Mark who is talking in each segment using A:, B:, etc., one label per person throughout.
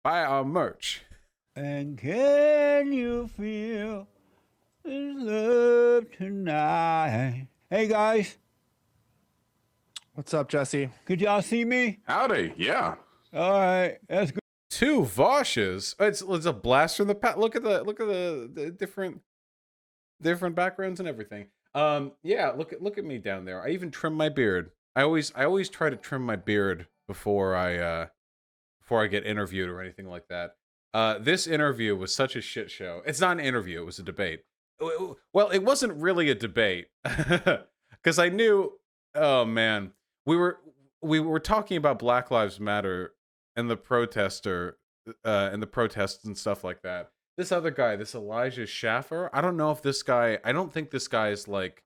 A: Buy our merch.
B: And can you feel this love tonight? Hey guys,
C: What's up, Jesse?
B: could y'all see me?
A: Howdy, yeah.
B: All right, that's good. 2
A: Voshes. It's a blast from the past. Look at the different backgrounds and everything. Yeah, look at me down there. I even trim my beard. I always try to trim my beard before I get interviewed or anything like that. This interview was such a shit show. It's not an interview, it was a debate. Well, it wasn't really a debate. Cuz I knew, oh man, we were talking about Black Lives Matter and the protests and stuff like that. This other guy, this Elijah Schaffer, I don't know if this guy, I don't think this guy is like,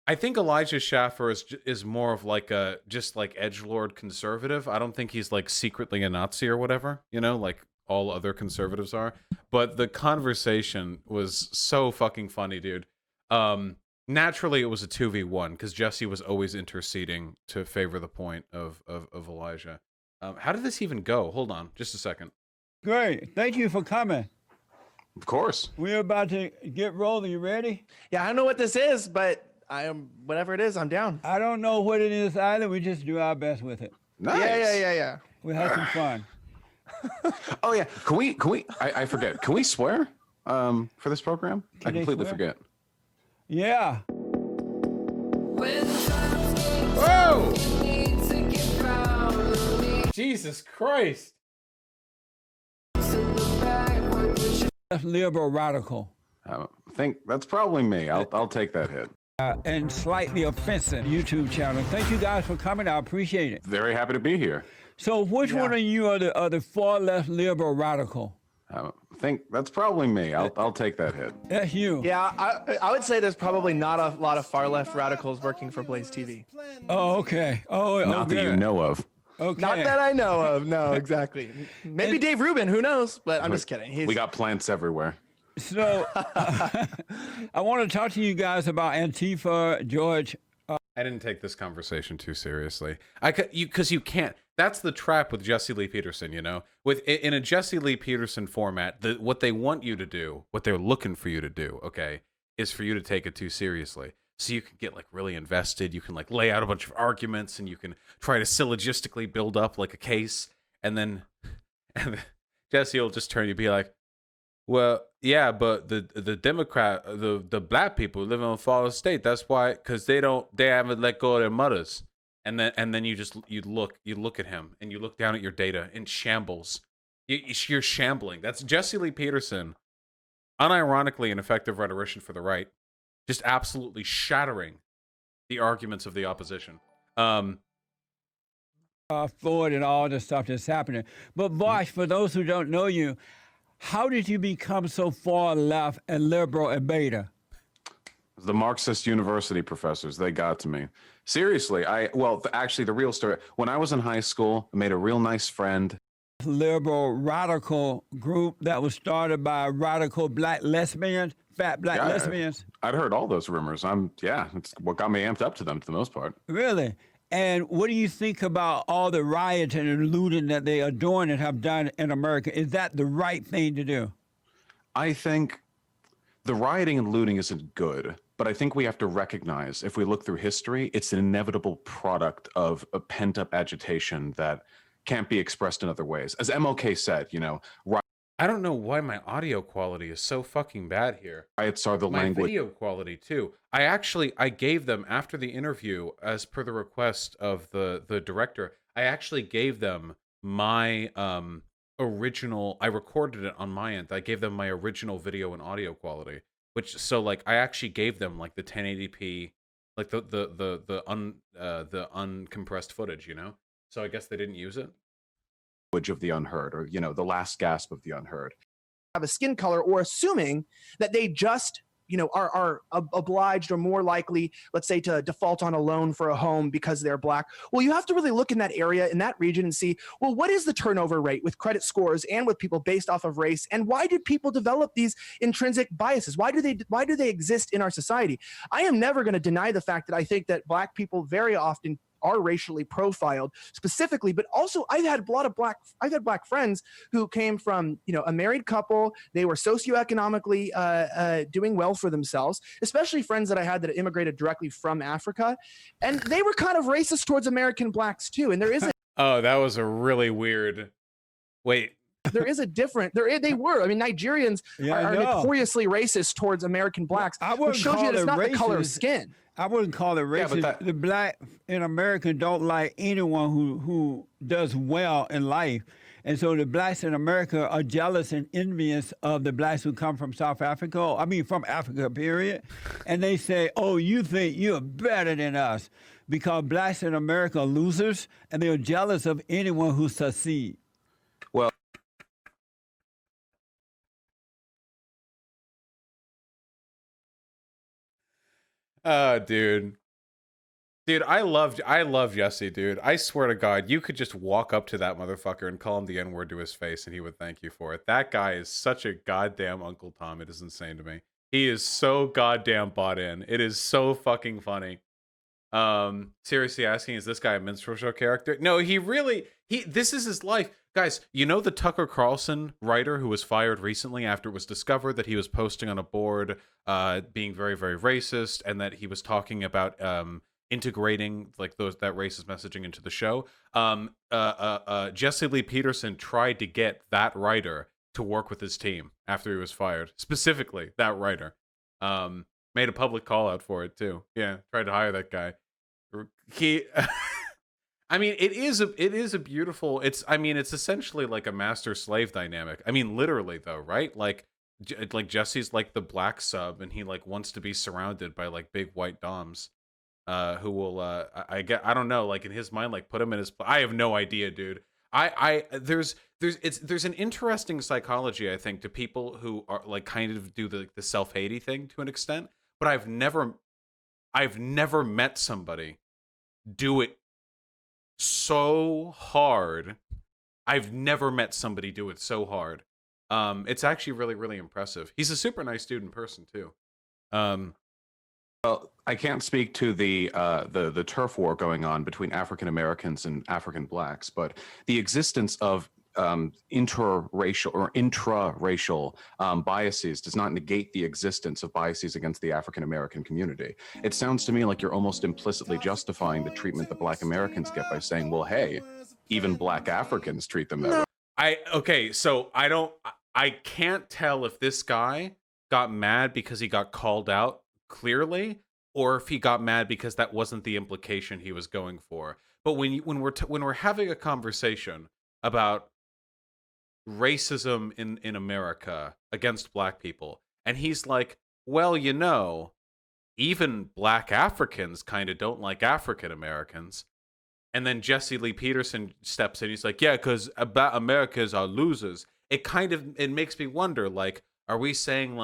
A: I think Elijah Schaffer is more of like a just like edgelord conservative. I don't think he's like secretly a Nazi or whatever, you know, like all other conservatives are. But the conversation was so fucking funny, dude. Naturally, it was a 2v1 because Jesse was always interceding to favor the point of Elijah. How did this even go? Hold on, just a second.
B: Great, thank you for coming.
A: Of course.
B: We're about to get rolling. You ready?
C: Yeah, I don't know what this is, but I am whatever it is. I'm down.
B: I don't know what it is either. We just do our best with it.
A: Nice.
C: Yeah.
B: We have some fun.
A: Oh yeah, can we? I forget. Can we swear for this program? I completely forget.
B: Yeah.
A: Whoa! Jesus Christ!
B: Liberal radical.
A: I think that's probably me. I'll take that hit.
B: And slightly offensive YouTube channel. Thank you guys for coming. I appreciate it.
A: Very happy to be here.
B: So which one of you are the far left liberal radical?
A: I think that's probably me. I'll take that hit.
B: That's you.
C: Yeah, I would say there's probably not a lot of far left radicals working for Blaze TV.
B: Oh, okay.
A: Not that you know of.
B: Okay.
C: Not that I know of. No, exactly. Maybe Dave Rubin. Who knows? But I'm just kidding.
A: We got plants everywhere.
B: So I want to talk to you guys about Antifa, George.
A: I didn't take this conversation too seriously. Because you can't. That's the trap with Jesse Lee Peterson, you know? In a Jesse Lee Peterson format, what they want you to do, what they're looking for you to do, okay, is for you to take it too seriously. So you can get like really invested, you can like lay out a bunch of arguments, and you can try to syllogistically build up like a case, and then Jesse will just turn you and be like, well, yeah, but the Democrat, the black people live in a fallen state. That's why, because they haven't let go of their mothers. And then you look at him and you look down at your data in shambles. You're shambling. That's Jesse Lee Peterson, unironically an effective rhetorician for the right, just absolutely shattering the arguments of the opposition.
B: Ford and all the stuff that's happening. But Bosch, for those who don't know you, how did you become so far left and liberal and beta?
A: The Marxist university professors, they got to me. Seriously, actually, the real story, when I was in high school, I made a real nice friend.
B: Liberal radical group that was started by radical black lesbians, fat black lesbians.
A: I'd heard all those rumors. It's what got me amped up to them for the most part.
B: Really? And what do you think about all the rioting and looting that they are doing and have done in America? Is that the right thing to do?
A: I think the rioting and looting isn't good, but I think we have to recognize, if we look through history, it's an inevitable product of a pent-up agitation that can't be expressed in other ways. As MLK said, I don't know why my audio quality is so fucking bad here. Riots are the language. My video quality too. I gave them, after the interview, as per the request of the director, I actually gave them my original, I recorded it on my end. I gave them my original video and audio quality, I actually gave them like the 1080p, like the uncompressed footage, you know? So I guess they didn't use it. Of the unheard, or the last gasp of the unheard.
C: Have a skin color, or assuming that they just are obliged or more likely, let's say, to default on a loan for a home because they're Black. Well, you have to really look in that area, in that region, and see, well, what is the turnover rate with credit scores and with people based off of race, and why did people develop these intrinsic biases? Why do they exist in our society? I am never going to deny the fact that I think that Black people very often are racially profiled specifically, but also I've had Black friends who came from, a married couple. They were socioeconomically doing well for themselves, especially friends that I had that immigrated directly from Africa. And they were kind of racist towards American Blacks too. And there is
A: Oh, that was a really weird. Wait.
C: There is a different. They were. I mean, Nigerians are notoriously racist towards American Blacks, which shows you that it's not the color of skin.
B: I wouldn't call it racist. Yeah, the Black in America don't like anyone who does well in life. And so the Blacks in America are jealous and envious of the Blacks who come from South Africa, from Africa, period. And they say, oh, you think you're better than us because Blacks in America are losers, and they're jealous of anyone who succeeds.
D: Well,
A: dude, I love Jesse, dude. I swear to God, you could just walk up to that motherfucker and call him the N-word to his face, and he would thank you for it. That guy is such a goddamn Uncle Tom. It is insane to me. He is so goddamn bought in. It is so fucking funny. Seriously asking, is this guy a minstrel show character? No, this is his life. Guys, you know the Tucker Carlson writer who was fired recently after it was discovered that he was posting on a board being very, very racist, and that he was talking about integrating that racist messaging into the show. Jesse Lee Peterson tried to get that writer to work with his team after he was fired. Specifically, that writer. Made a public call out for it too. Yeah, tried to hire that guy. He I mean, it is a beautiful, it's essentially like a master slave dynamic. I mean, literally though, right? Like Jesse's like the Black sub, and he like wants to be surrounded by like big white doms who will I don't know, like in his mind, like put him in his, I have no idea, dude. There's an interesting psychology, I think, to people who are like kind of do the self-hatey thing to an extent, but I've never met somebody do it so hard. I've never met somebody do it so hard. It's actually really, really impressive. He's a super nice dude in person too.
D: Well, I can't speak to the turf war going on between African Americans and African Blacks, but the existence of interracial or intra-racial biases does not negate the existence of biases against the African American community. It sounds to me like you're almost implicitly justifying the treatment that Black Americans get by saying, well, hey, even Black Africans treat them that way.
A: So I can't tell if this guy got mad because he got called out clearly, or if he got mad because that wasn't the implication he was going for. But when we're having a conversation about racism in America against Black people, and he's like, well, even Black Africans kind of don't like African Americans, and then Jesse Lee Peterson steps in, he's like, yeah, because Americans are losers. It makes me wonder, like, are we kind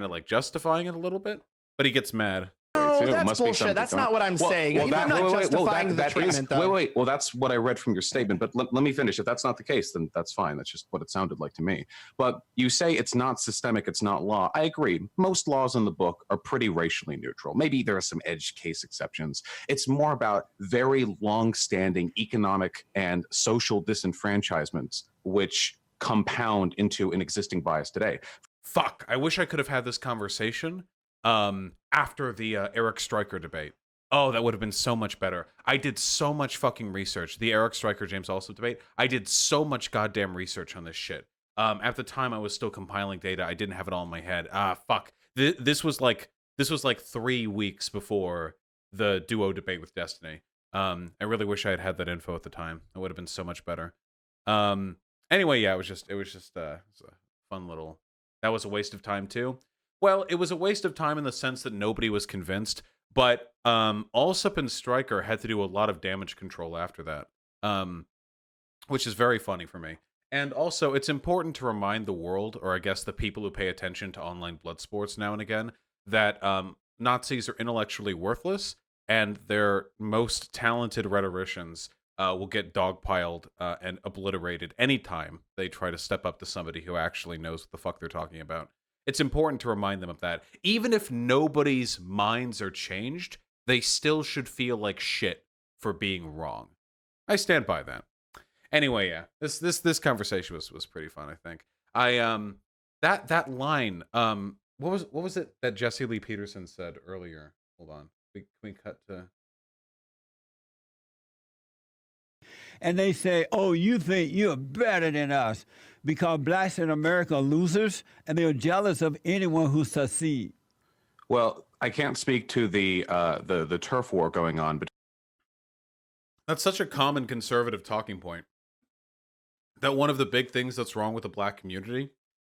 A: of like justifying it a little bit? But he gets mad.
C: No, that's bullshit. That's not what I'm saying. I'm not justifying the treatment, though.
D: Well, that's what I read from your statement, but let me finish. If that's not the case, then that's fine. That's just what it sounded like to me. But you say it's not systemic, it's not law. I agree. Most laws in the book are pretty racially neutral. Maybe there are some edge case exceptions. It's more about very long-standing economic and social disenfranchisements, which compound into an existing bias today.
A: Fuck, I wish I could have had this conversation after the Eric Stryker debate. Oh, that would have been so much better. I did so much fucking research. The Eric Stryker James Allsup debate. I did so much goddamn research on this shit. At the time, I was still compiling data. I didn't have it all in my head. Fuck. This was like 3 weeks before the duo debate with Destiny. I really wish I had had that info at the time. It would have been so much better. Anyway, yeah, it was just a fun little. That was a waste of time too. Well, it was a waste of time in the sense that nobody was convinced, but Allsup and Stryker had to do a lot of damage control after that, which is very funny for me. And also, it's important to remind the world, or I guess the people who pay attention to online blood sports now and again, that Nazis are intellectually worthless, and their most talented rhetoricians will get dogpiled and obliterated anytime they try to step up to somebody who actually knows what the fuck they're talking about. It's important to remind them of that. Even if nobody's minds are changed, they still should feel like shit for being wrong. I stand by that. Anyway, yeah, this conversation was pretty fun. I think that line what was it that Jesse Lee Peterson said earlier? Hold on, can we cut to?
B: And they say, "Oh, you think you're better than us because blacks in America are losers, and they're jealous of anyone who succeeds."
D: Well, I can't speak to the turf war going on, but
A: That's such a common conservative talking point. That one of the big things that's wrong with the black community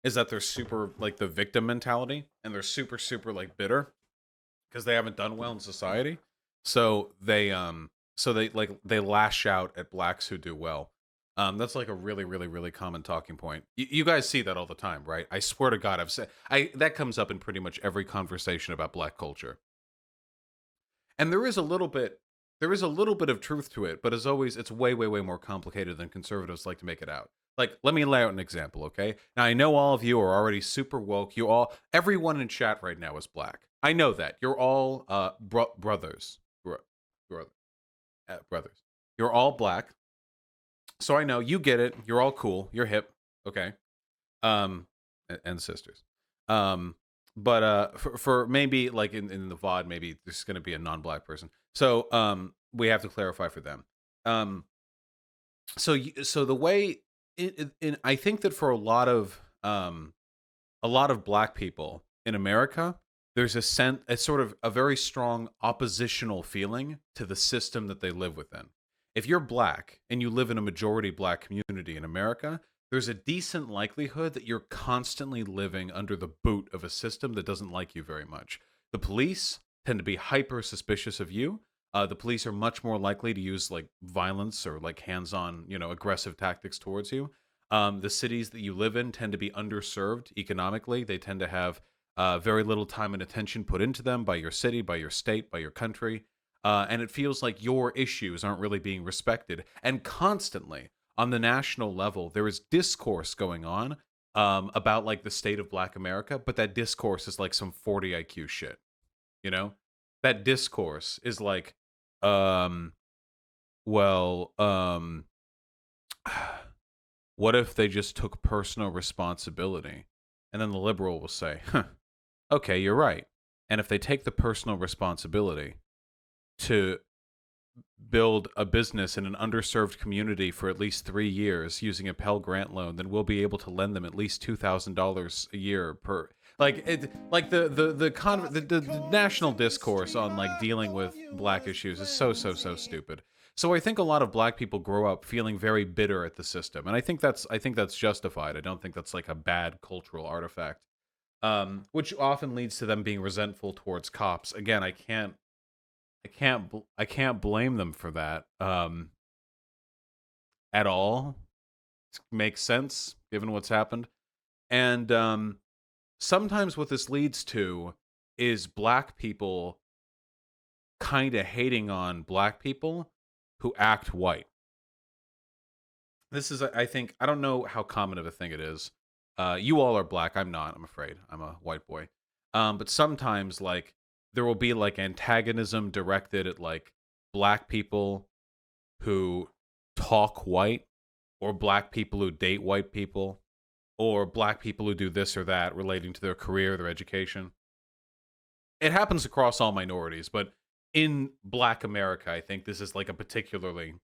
A: is that they're super like the victim mentality, and they're super like bitter because they haven't done well in society. So they lash out at blacks who do well. That's like a really common talking point. You guys see that all the time, right? I swear to God, I've said that comes up in pretty much every conversation about black culture. And there is a little bit of truth to it, but as always, it's way more complicated than conservatives like to make it out. Like, let me lay out an example, okay? Now, I know all of you are already super woke. Everyone in chat right now is black. I know that. You're all brothers. Brothers. You're all black. So I know, you get it. You're all cool. You're hip. Okay. And sisters. But for maybe like in the VOD, maybe there's going to be a non-black person. So we have to clarify for them. So the way I think that for a lot of black people in America, there's a sort of a very strong oppositional feeling to the system that they live within. If you're black and you live in a majority black community in America, there's a decent likelihood that you're constantly living under the boot of a system that doesn't like you very much. The police tend to be hyper suspicious of you. The police are much more likely to use like violence or like hands-on, aggressive tactics towards you. The cities that you live in tend to be underserved economically. They tend to have very little time and attention put into them by your city, by your state, by your country. And it feels like your issues aren't really being respected. And constantly, on the national level, there is discourse going on about like the state of Black America, but that discourse is like some 40 IQ shit. That discourse is like, what if they just took personal responsibility? And then the liberal will say, okay, you're right. And if they take the personal responsibility to build a business in an underserved community for at least 3 years using a Pell Grant loan, then we'll be able to lend them at least $2,000 a year per. The national discourse on like dealing with black issues is so stupid. So I think a lot of black people grow up feeling very bitter at the system, and I think that's justified. I don't think that's like a bad cultural artifact, which often leads to them being resentful towards cops. Again, I can't blame them for that at all. It makes sense given what's happened. And sometimes what this leads to is black people kind of hating on black people who act white. This is, I think, I don't know how common of a thing it is. You all are black. I'm not, I'm afraid. I'm a white boy. But sometimes, like, there will be like antagonism directed at like black people who talk white, or black people who date white people, or black people who do this or that relating to their career, their education. It happens across all minorities, but in Black America, I think this is like a particularly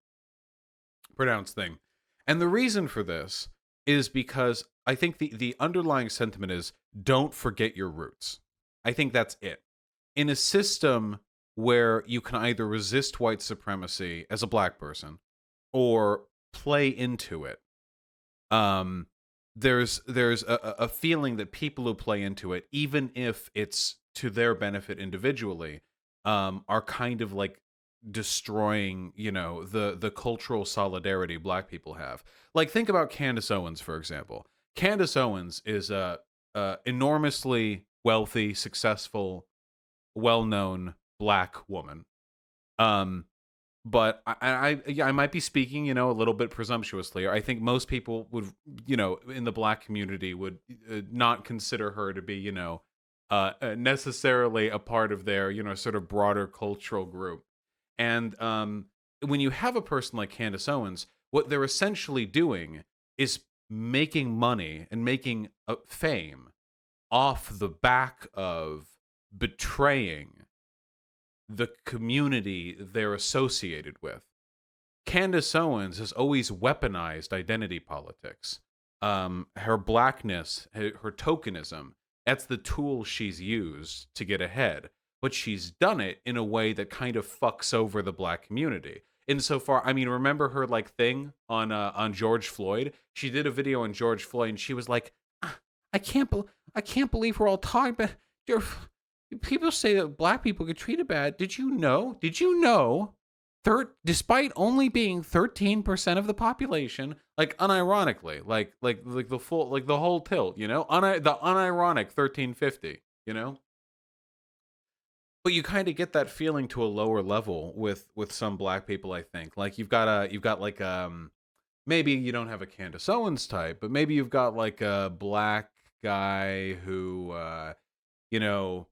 A: pronounced thing. And the reason for this is because I think the underlying sentiment is don't forget your roots. I think that's it. In a system where you can either resist white supremacy as a black person or play into it, there's a feeling that people who play into it, even if it's to their benefit individually, are kind of like destroying, you know, the cultural solidarity black people have. Like, think about Candace Owens, for example. Candace Owens is a enormously wealthy, successful, well-known black woman. Um, but I might be speaking, you know, a little bit presumptuously. I think most people would, you know, in the black community would not consider her to be, you know, necessarily a part of their, you know, sort of broader cultural group. And when you have a person like Candace Owens, what they're essentially doing is making money and making fame off the back of betraying the community they're associated with. Candace Owens has always weaponized identity politics. Her blackness, her tokenism, that's the tool she's used to get ahead. But she's done it in a way that kind of fucks over the black community. Insofar, I mean, remember her like thing on George Floyd? She did a video on George Floyd, and she was like, "Ah, I can't believe we're all talking about. People say that black people get treated bad. Did you know? Did you know? Despite only being 13% of the population, like unironically, like the full, like the whole tilt, you know, the unironic 1350, you know." But you kind of get that feeling to a lower level with some black people, I think. Like you've got like maybe you don't have a Candace Owens type, but maybe you've got like a black guy who you know,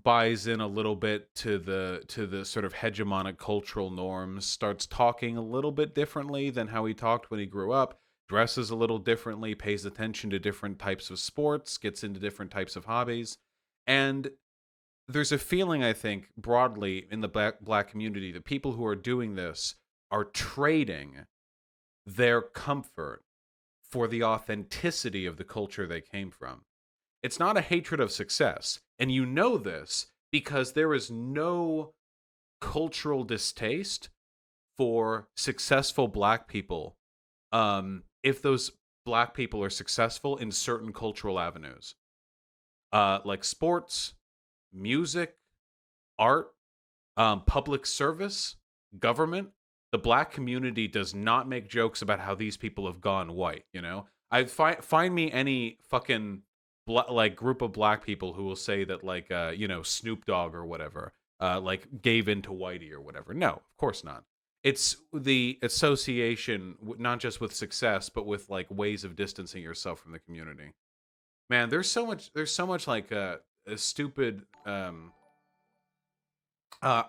A: buys in a little bit to the sort of hegemonic cultural norms, starts talking a little bit differently than how he talked when he grew up, dresses a little differently, pays attention to different types of sports, gets into different types of hobbies. And there's a feeling, I think, broadly in the black community that people who are doing this are trading their comfort for the authenticity of the culture they came from. It's not a hatred of success. And you know this because there is no cultural distaste for successful black people if those black people are successful in certain cultural avenues. Like sports, music, art, public service, government. The black community does not make jokes about how these people have gone white, you know? I find me any fucking like group of black people who will say that like you know, Snoop Dogg or whatever like gave into whitey or whatever. No, of course not. It's the association not just with success but with like ways of distancing yourself from the community. Man, there's so much like a stupid I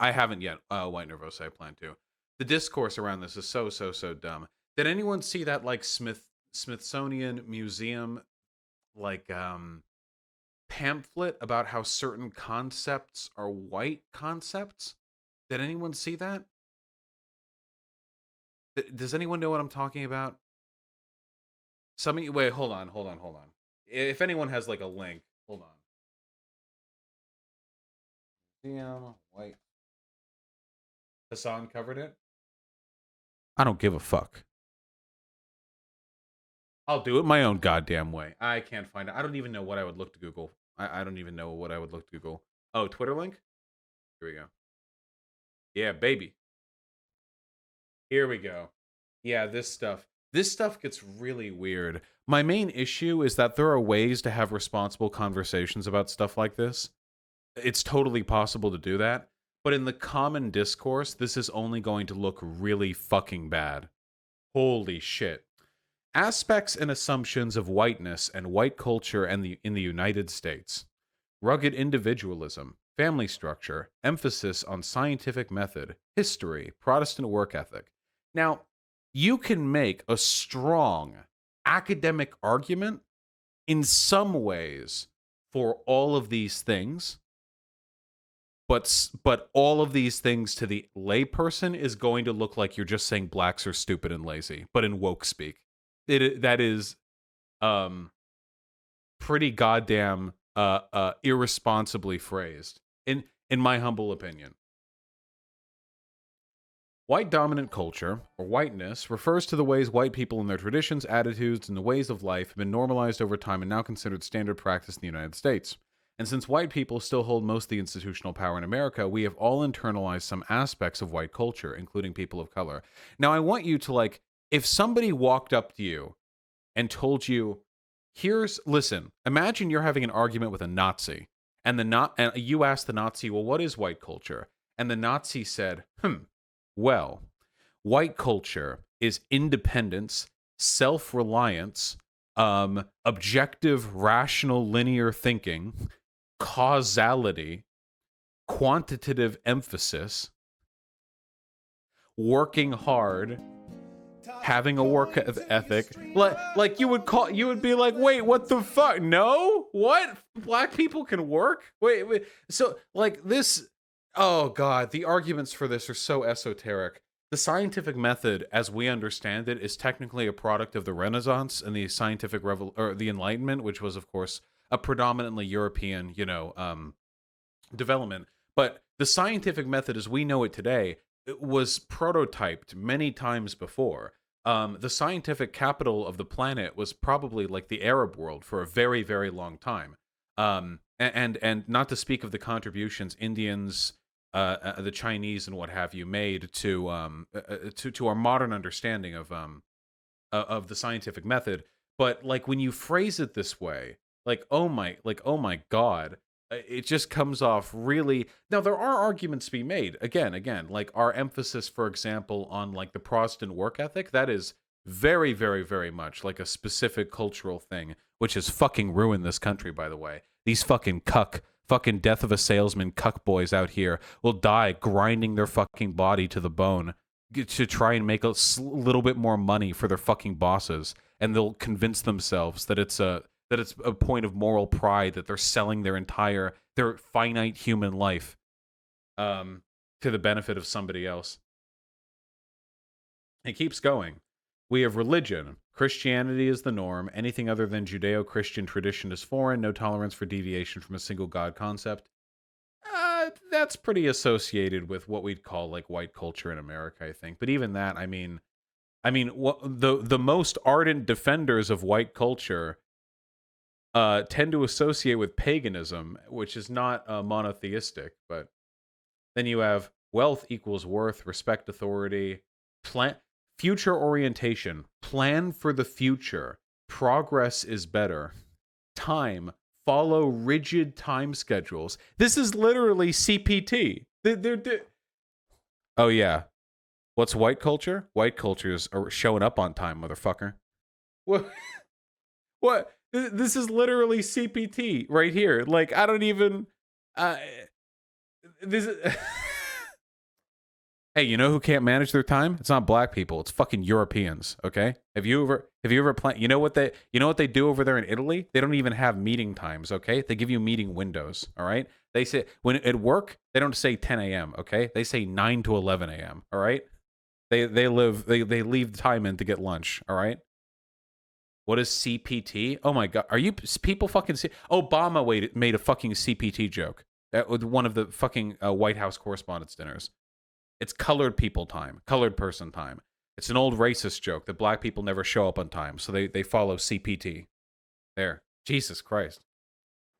A: haven't yet White Nervose. I plan to. The discourse around this is so dumb. Did anyone see that like Smithsonian Museum like pamphlet about how certain concepts are white concepts? Did anyone see that? Does anyone know what I'm talking about? Wait, hold on. If anyone has like a link, hold on. Museum white. Hassan covered it. I don't give a fuck. I'll do it my own goddamn way. I can't find it. I don't even know what I would look to Google. I don't even know what I would look to Google. Oh, Twitter link? Here we go. Yeah, baby. Here we go. Yeah, this stuff. This stuff gets really weird. My main issue is that there are ways to have responsible conversations about stuff like this. It's totally possible to do that. But in the common discourse, this is only going to look really fucking bad. Holy shit. Aspects and assumptions of whiteness and white culture in the United States. Rugged individualism, family structure, emphasis on scientific method, history, Protestant work ethic. Now, you can make a strong academic argument in some ways for all of these things, but all of these things to the layperson is going to look like you're just saying blacks are stupid and lazy, but in woke speak. That is pretty goddamn irresponsibly phrased in my humble opinion. White dominant culture, or whiteness, refers to the ways white people and their traditions, attitudes, and the ways of life have been normalized over time and now considered standard practice in the United States. And since white people still hold most of the institutional power in America, we have all internalized some aspects of white culture, including people of color. Now, I want you to, like, if somebody walked up to you and told you, listen, imagine you're having an argument with a Nazi, and you asked the Nazi, well, what is white culture? And the Nazi said, well, white culture is independence, self-reliance, objective, rational, linear thinking, causality, quantitative emphasis, working hard, having a work ethic. Like you would be like, wait, what the fuck? No? What? Black people can work? Wait. So, like, this, oh God, the arguments for this are so esoteric. The scientific method, as we understand it, is technically a product of the Renaissance and the scientific or the Enlightenment, which was, of course, a predominantly European, development. But the scientific method, as we know it today, it was prototyped many times before. The scientific capital of the planet was probably like the Arab world for a very, very long time. And not to speak of the contributions Indians, the Chinese, and what have you made to our modern understanding of the scientific method. But like when you phrase it this way, like oh my God, it just comes off really. Now there are arguments to be made again, like our emphasis, for example, on like the Protestant work ethic. That is very, very, very much like a specific cultural thing, which has fucking ruined this country, by the way. These fucking death of a salesman cuck boys out here will die grinding their fucking body to the bone to try and make a little bit more money for their fucking bosses, and they'll convince themselves that it's a point of moral pride that they're selling their finite human life to the benefit of somebody else. It keeps going. We have religion. Christianity is the norm. Anything other than Judeo-Christian tradition is foreign. No tolerance for deviation from a single God concept. That's pretty associated with what we'd call like white culture in America, I think. But even that, I mean, what the most ardent defenders of white culture tend to associate with paganism, which is not monotheistic. But then you have wealth equals worth, respect authority, future orientation, plan for the future, progress is better, time, follow rigid time schedules. This is literally CPT. Oh yeah. What's white culture? White cultures are showing up on time, motherfucker. What? This is literally CPT right here. Like, I don't even this is Hey, you know who can't manage their time? It's not black people. It's fucking Europeans. Okay. Have you ever planned? You know what they do over there in Italy? They don't even have meeting times. Okay. They give you meeting windows. All right. They say when at work, they don't say 10 a.m. Okay. They say 9 to 11 a.m. All right. They leave the time in to get lunch. All right. What is CPT? Oh my God. Are you people fucking see? Obama made a fucking CPT joke at one of the fucking White House Correspondents' dinners. It's colored people time, colored person time. It's an old racist joke that black people never show up on time, so they follow CPT. There. Jesus Christ.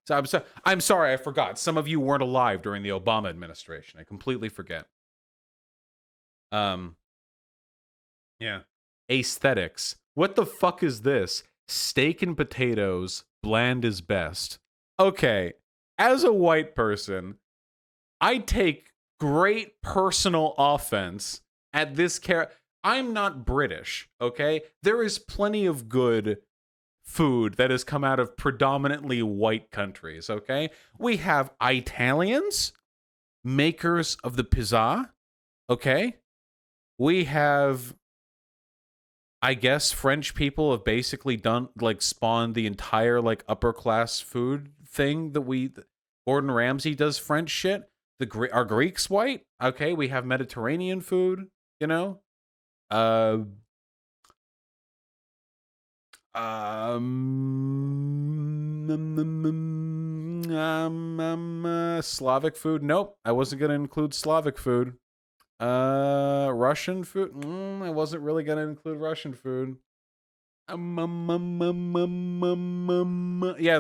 A: So I'm sorry, I forgot. Some of you weren't alive during the Obama administration. I completely forget. Yeah. Aesthetics. What the fuck is this? Steak and potatoes, bland is best. Okay. As a white person, I take great personal offense at this I'm not British, okay? There is plenty of good food that has come out of predominantly white countries, okay? We have Italians, makers of the pizza, okay? We have, I guess, French people have basically spawned the entire, like, upper class food thing that Gordon Ramsay does French shit. Are Greeks white? Okay, we have Mediterranean food, you know? Slavic food? Nope, I wasn't going to include Slavic food. Russian food? I wasn't really going to include Russian food. Yeah, and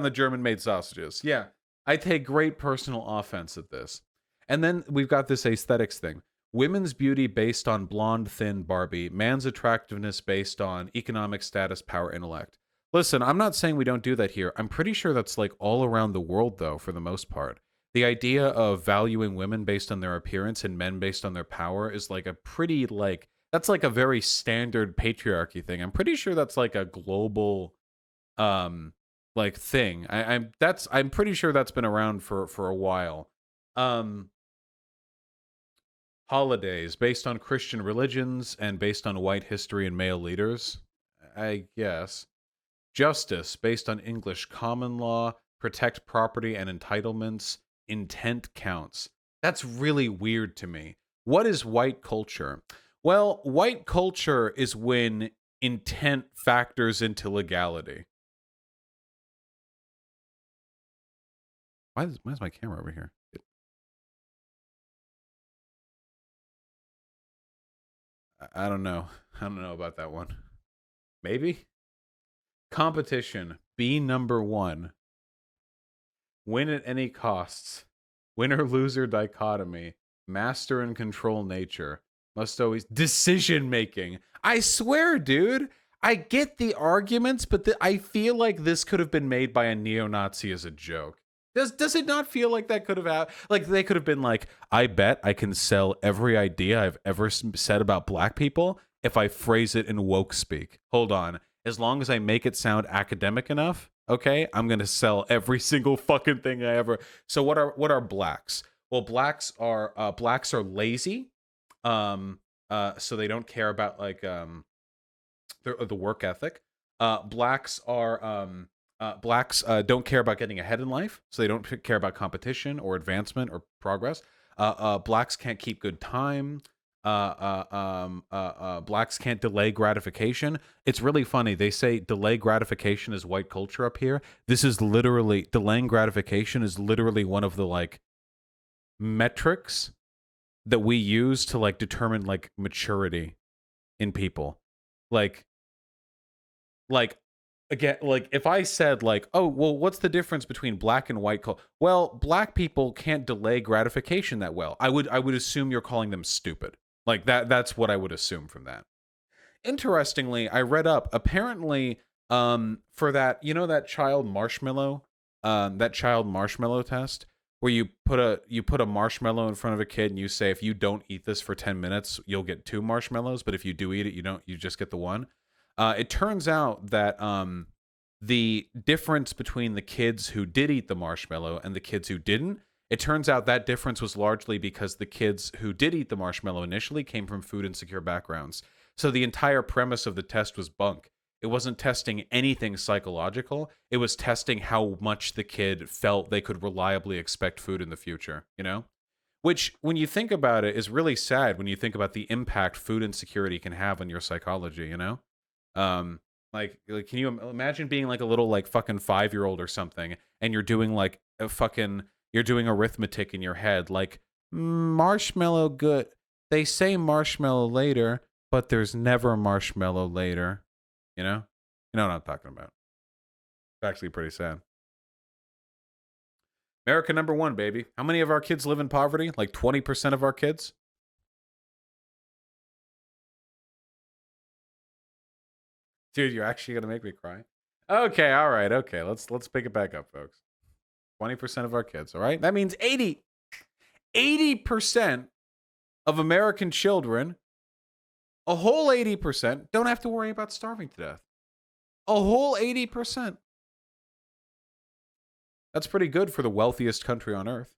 A: the German-made sausages. Yeah. I take great personal offense at this. And then we've got this aesthetics thing. Women's beauty based on blonde, thin Barbie. Man's attractiveness based on economic status, power, intellect. Listen, I'm not saying we don't do that here. I'm pretty sure that's like all around the world, though, for the most part. The idea of valuing women based on their appearance and men based on their power is like a pretty, like, that's like a very standard patriarchy thing. I'm pretty sure that's like a global like thing. I'm pretty sure that's been around for a while. Holidays based on Christian religions and based on white history and male leaders, I guess. Justice based on English common law, protect property and entitlements, intent counts. That's really weird to me. What is white culture? Well, white culture is when intent factors into legality. Why is my camera over here? I don't know. I don't know about that one. Maybe? Competition. Be number one. Win at any costs. Winner-loser dichotomy. Master and control nature. Must always... Decision making. I swear, dude. I get the arguments, but I feel like this could have been made by a neo-Nazi as a joke. Does it not feel like that could have happened? Like they could have been like, I bet I can sell every idea I've ever said about black people if I phrase it in woke speak. Hold on. As long as I make it sound academic enough, okay, I'm going to sell every single fucking thing I ever. So what are blacks? Well, blacks are lazy. So they don't care about like the work ethic. Blacks don't care about getting ahead in life, so they don't care about competition or advancement or progress. Blacks can't keep good time. Blacks can't delay gratification. It's really funny. They say delay gratification is white culture up here. This is literally, delaying gratification is literally one of the like metrics that we use to like determine like maturity in people. Like again, like if I said like, oh, well, what's the difference between black and white culture? Well, black people can't delay gratification that well. I would assume you're calling them stupid. Like that's what I would assume from that. Interestingly, I read up apparently for that, you know, that child marshmallow test where you put a marshmallow in front of a kid and you say if you don't eat this for 10 minutes, you'll get 2 marshmallows, but if you do eat it, you just get the 1. It turns out that the difference between the kids who did eat the marshmallow and the kids who didn't, it turns out that difference was largely because the kids who did eat the marshmallow initially came from food insecure backgrounds. So the entire premise of the test was bunk. It wasn't testing anything psychological. It was testing how much the kid felt they could reliably expect food in the future, you know? Which, when you think about it, is really sad when you think about the impact food insecurity can have on your psychology, you know? Like can you imagine being like a little like fucking 5-year-old or something and you're doing like you're doing arithmetic in your head like marshmallow good, they say marshmallow later but there's never marshmallow later, you know what I'm talking about. It's actually pretty sad. America number 1, baby. How many of our kids live in poverty? Like 20% of our kids. Dude, you're actually gonna make me cry. Okay, all right, okay. Let's pick it back up, folks. 20% of our kids, all right? That means 80% of American children, a whole 80%, don't have to worry about starving to death. A whole 80%. That's pretty good for the wealthiest country on earth.